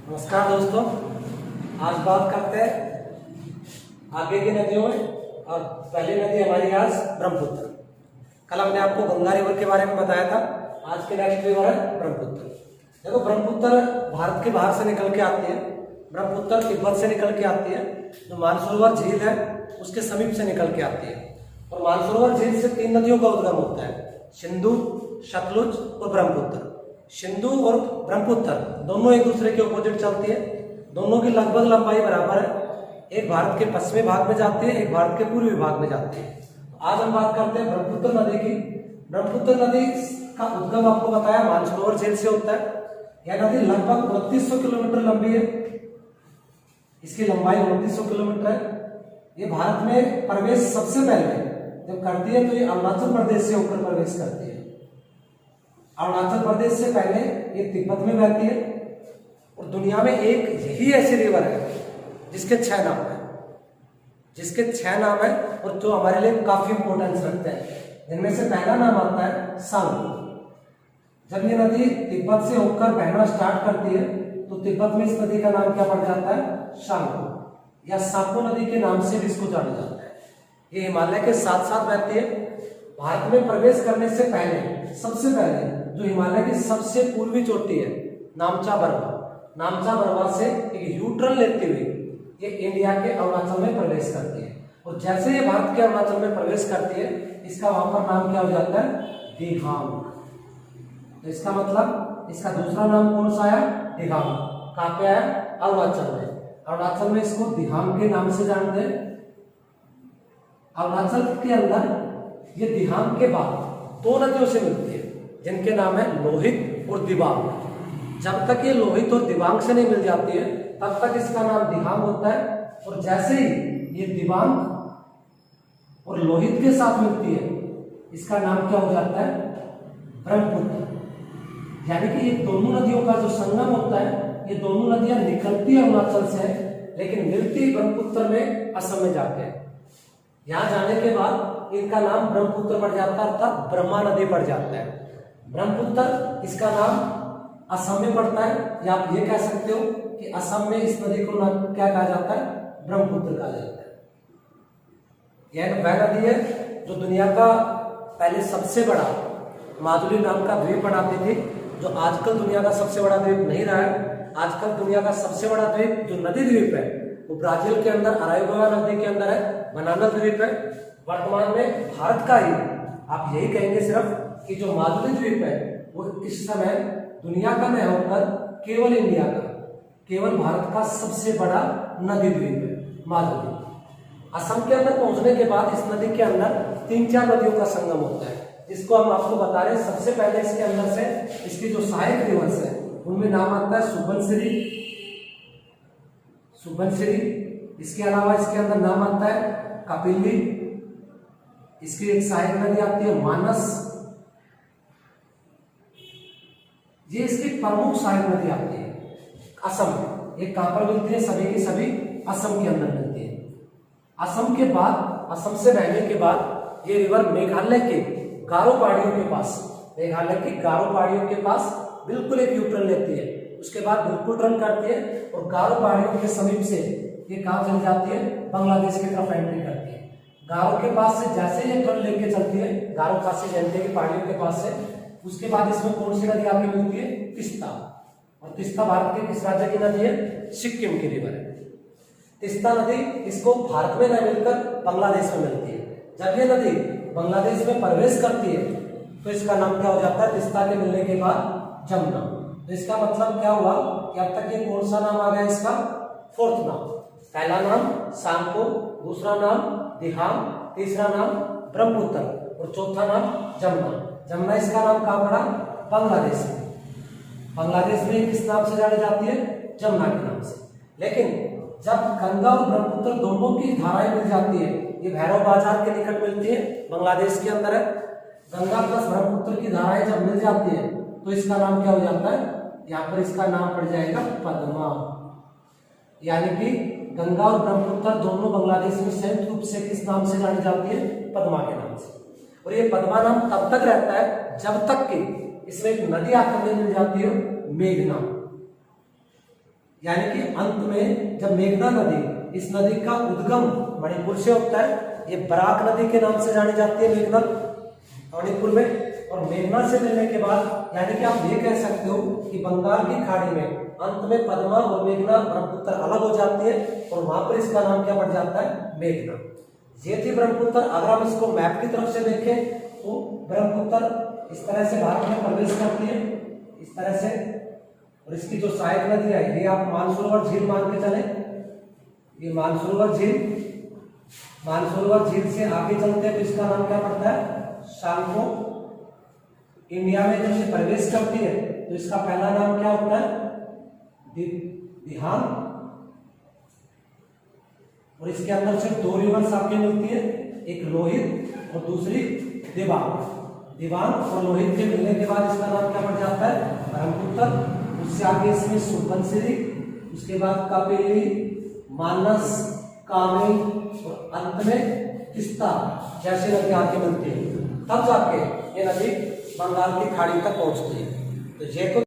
नमस्कार दोस्तों, आज बात करते हैं आगे की नदियों में। और पहली नदी हमारी आज ब्रह्मपुत्र। कल हमने आपको गंगा रिवर के बारे में बताया था। आज के नेक्स्ट रिवर है ब्रह्मपुत्र। देखो, ब्रह्मपुत्र भारत के बाहर से निकल के आती है। ब्रह्मपुत्र तिब्बत से निकल के आती है। जो मानसरोवर झील है उसके समीप से निकल के आती है। और मानसरोवर झील से 3 नदियों का उद्गम होता है, सिंधु, सतलुज और ब्रह्मपुत्र। सिंधु और ब्रह्मपुत्र दोनों एक दूसरे के ऑपोजिट चलती है। दोनों की लगभग लंबाई बराबर है। एक भारत के पश्चिमी भाग में जाती है, एक भारत के पूर्वी भाग में जाती है। आज हम बात करते हैं ब्रह्मपुत्र नदी की। ब्रह्मपुत्र नदी का उद्गम आपको बताया मानसरोवर झील से होता है। यह नदी लगभग 3200 किलोमीटर लंबी है। इसकी लंबाई 3200 किलोमीटर है। ये भारत में प्रवेश सबसे पहले जब करती है तो ये अरुणाचल प्रदेश से होकर प्रवेश करती है। अरुणाचल प्रदेश से पहले ये तिब्बत में बहती है। और दुनिया में एक यही ऐसी रिवर है जिसके 6 नाम है, और जो हमारे लिए काफी इंपॉर्टेंस रखते हैं। जिनमें से पहला नाम आता है सांगो। जब ये नदी तिब्बत से होकर बहना स्टार्ट करती है तो तिब्बत में इस नदी का नाम क्या पड़ जाता है? सांगो या साको नदी के नाम से भी इसको जाना जाता है। ये हिमालय के साथ साथ बहती है। भारत में प्रवेश करने से पहले सबसे पहले जो हिमालय की सबसे पूर्वी चोटी है नामचा बरवा से एक यू टर्न लेती हुई ये इंडिया के अरुणाचल में प्रवेश करती है। और जैसे ये भारत के अरुणाचल में प्रवेश करती है, इसका वहां पर नाम क्या हो जाता है? दिहांग। तो इसका मतलब इसका दूसरा नाम कौन सा है? दिहांग। कहां पे है? अरुणाचल में। अरुणाचल में इसको दिहांग के नाम से जानते हैं। अरुणाचल के अंदर ये दिहांग के बाद 2 नदियों से मिलती है जिनके नाम है लोहित और दिबांग। जब तक ये लोहित और दिबांग से नहीं मिल जाती है तब तक इसका नाम दिहांग होता है। और जैसे ही ये दिबांग और लोहित के साथ मिलती है इसका नाम क्या हो जाता है? ब्रह्मपुत्र। यानी कि ये दोनों नदियों का जो संगम होता है, ये दोनों नदियां निकलती अरुणाचल से है लेकिन मिलती ब्रह्मपुत्र में असम में जाके है। यहां जाने के बाद इनका नाम ब्रह्मपुत्र पड़ जाता है, अर्थात ब्रह्मा नदी पड़ जाता है। ब्रह्मपुत्र इसका नाम असम में पड़ता है, या आप ये कह सकते हो कि असम में इस नदी को नाम क्या कहा जाता है? ब्रह्मपुत्र कहा जाता है। यह वह नदी है जो दुनिया का पहले सबसे बड़ा माजुली नाम का द्वीप बनाती थी, जो आजकल दुनिया का सबसे बड़ा द्वीप नहीं रहा है। आजकल दुनिया का सबसे बड़ा द्वीप जो नदी द्वीप है वो ब्राजील के अंदर अराइगोआ नदी के अंदर है, बनाना द्वीप है। वर्तमान में भारत का ही आप यही कहेंगे सिर्फ कि जो माजुली द्वीप है वो इस समय दुनिया का नहीं होकर केवल इंडिया का, केवल भारत का सबसे बड़ा नदी द्वीप है माजुली। असम के अंदर पहुंचने के बाद इस नदी के अंदर 3-4 नदियों का संगम होता है, जिसको हम आपको बता रहे हैं। सबसे पहले इसके अंदर से इसकी जो सहायक रिवर्स है उनमें नाम आता है सुबनसिरी। इसके अलावा इसके अंदर नाम आता है कपिली। इसकी एक सहायक नदी आती है मानस। ये इसकी प्रमुख सहायक नदी आती है असम में। ये कहां पर मिलती है? सभी की सभी असम के अंदर मिलती है। असम के बाद, असम से बहने के बाद ये रिवर मेघालय के गारो पहाड़ियों के पास बिल्कुल एक यू टर्न लेती है। उसके बाद बिल्कुल टर्न करती है और गारो पहाड़ियों के समीप से ये कहां चली जाती है? बांग्लादेश की तरफ एंट्री करती है। गारो के पास से जैसे ये टर्न लेके चलती है गारो खासी जनते की पहाड़ियों के पास से, उसके बाद इसमें कौन सी नदी आके मिलती है? तिस्ता। और तिस्ता भारत के किस राज्य की नदी है? सिक्किम की रिवर है। तिस्ता नदी इसको भारत में न मिलकर बांग्लादेश में मिलती है। जब ये नदी बांग्लादेश में प्रवेश करती है तो इसका नाम क्या हो जाता है? तिस्ता के मिलने के बाद जमुना। तो इसका मतलब क्या हुआ कि अब तक ये कौन सा नाम आ गया? इसका 4th नाम। पहला नाम सांको, दूसरा नाम दिहांग, तीसरा नाम ब्रह्मपुत्र और चौथा नाम जमुना। जमुना इसका नाम कहां पड़ा? बांग्लादेश में। बांग्लादेश में किस नाम से जानी जाती है? जमुना के नाम से। लेकिन जब गंगा और ब्रह्मपुत्र दोनों की धाराएं मिल जाती है, ये भैरव बाजार के निकट मिलती है, बांग्लादेश के अंदर है। गंगा प्लस ब्रह्मपुत्र की धाराएं जब मिल जाती है तो इसका नाम क्या हो जाता है? यहाँ पर इसका नाम पड़ जाएगा पद्मा। यानी कि गंगा और ब्रह्मपुत्र दोनों बांग्लादेश में संयुक्त रूप से किस नाम से जानी जाती है? पद्मा के नाम से। और ये पद्मा नाम तब तक रहता है जब तक कि इसमें एक नदी आकर मिल जाती है, मेघना। यानी कि अंत में जब मेघना नदी, इस नदी का उद्गम मणिपुर से होता है, ये बराक नदी के नाम से जानी जाती है मेघना मणिपुर में। और मेघना से मिलने के बाद यानी कि आप ये कह सकते हो कि बंगाल की खाड़ी में अंत में पद्मा और मेघना ब्रह्मपुत्र अलग हो जाती है और वहां पर इसका नाम क्या पड़ जाता है, मेघना। ये थी ब्रह्मपुत्र। अगर हम इसको मैप की तरफ से देखें तो ब्रह्मपुत्र इस तरह से भारत में प्रवेश करती है, इस तरह से, और इसकी जो सहायक नदी है ये आप मानसरोवर झील मान के चले, ये मानसरोवर झील से आगे चलते हैं तो इसका नाम क्या पड़ता है, शाल्को। इंडिया में जब ये प्रवेश करती है तो इसका पहला नाम क्या होता है, दिहांग। और इसके अंदर से दो रिवर्स आपके मिलती है, एक लोहित और दूसरी दिबांग। दिबांग और लोहित के मिलने के बाद इसका नाम क्या पड़ जाता है, ब्रह्मपुत्र। उससे आगे इसमें सुबनसिरी, उसके बाद कावेरी, मानस, कामेरी और अंत में तीस्ता जैसे नदी आके मिलती है, तब जाके ये नदी बंगाल की खाड़ी तक पहुंचती है। तो ये तो